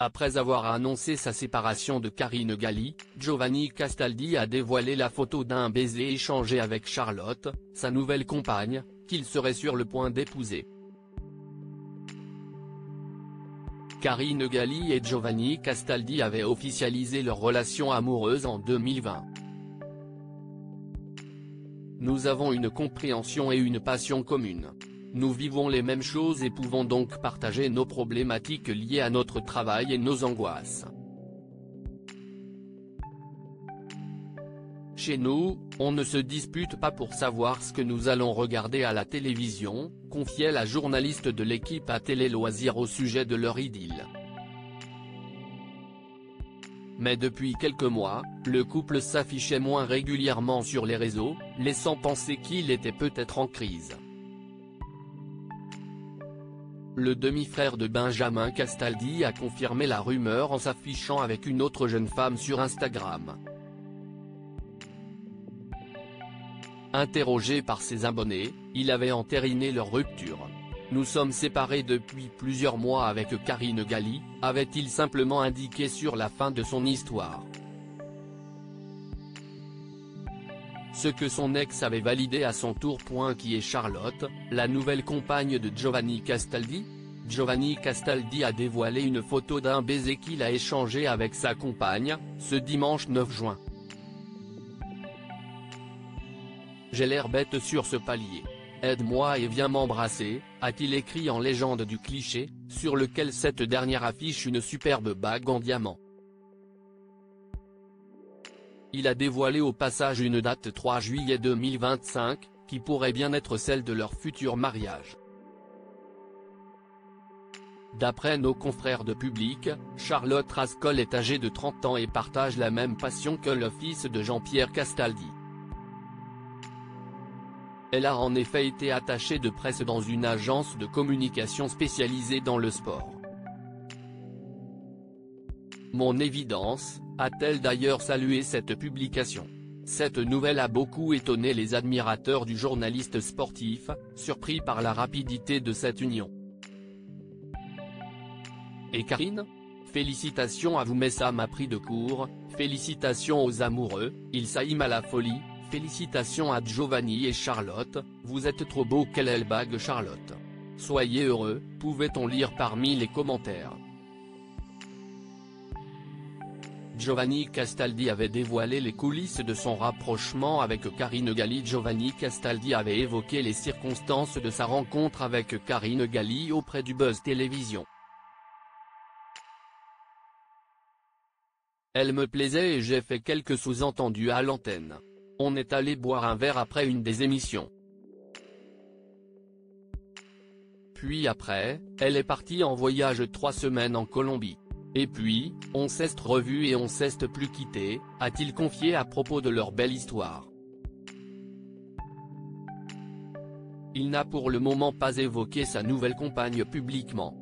Après avoir annoncé sa séparation de Karine Galli, Giovanni Castaldi a dévoilé la photo d'un baiser échangé avec Charlotte, sa nouvelle compagne, qu'il serait sur le point d'épouser. Karine Galli et Giovanni Castaldi avaient officialisé leur relation amoureuse en 2020. Nous avons une compréhension et une passion commune. Nous vivons les mêmes choses et pouvons donc partager nos problématiques liées à notre travail et nos angoisses. Chez nous, on ne se dispute pas pour savoir ce que nous allons regarder à la télévision, confiait la journaliste de l'équipe à Télé Loisirs au sujet de leur idylle. Mais depuis quelques mois, le couple s'affichait moins régulièrement sur les réseaux, laissant penser qu'il était peut-être en crise. Le demi-frère de Benjamin Castaldi a confirmé la rumeur en s'affichant avec une autre jeune femme sur Instagram. Interrogé par ses abonnés, il avait entériné leur rupture. « Nous sommes séparés depuis plusieurs mois avec Karine Galli », avait-il simplement indiqué sur la fin de son histoire. Ce que son ex avait validé à son tour. Qui est Charlotte, la nouvelle compagne de Giovanni Castaldi ? Giovanni Castaldi a dévoilé une photo d'un baiser qu'il a échangé avec sa compagne, ce dimanche 9 juin. « J'ai l'air bête sur ce palier. Aide-moi et viens m'embrasser », a-t-il écrit en légende du cliché, sur lequel cette dernière affiche une superbe bague en diamant. Il a dévoilé au passage une date 3 juillet 2025, qui pourrait bien être celle de leur futur mariage. D'après nos confrères de Public, Charlotte Rascol est âgée de 30 ans et partage la même passion que le fils de Jean-Pierre Castaldi. Elle a en effet été attachée de presse dans une agence de communication spécialisée dans le sport. Mon évidence, a-t-elle d'ailleurs salué cette publication. Cette nouvelle a beaucoup étonné les admirateurs du journaliste sportif, surpris par la rapidité de cette union. Et Karine ? Félicitations à vous, mais ça m'a pris de court. Félicitations aux amoureux, ils s'aiment à la folie. Félicitations à Giovanni et Charlotte, vous êtes trop beaux. Quelle bague Charlotte. Soyez heureux, pouvait-on lire parmi les commentaires. Giovanni Castaldi avait dévoilé les coulisses de son rapprochement avec Karine Galli. Giovanni Castaldi avait évoqué les circonstances de sa rencontre avec Karine Galli auprès du Buzz Télévision. Elle me plaisait et j'ai fait quelques sous-entendus à l'antenne. On est allé boire un verre après une des émissions. Puis après, elle est partie en voyage 3 semaines en Colombie. Et puis, on s'est revus et on s'est plus quittés, a-t-il confié à propos de leur belle histoire. Il n'a pour le moment pas évoqué sa nouvelle compagne publiquement.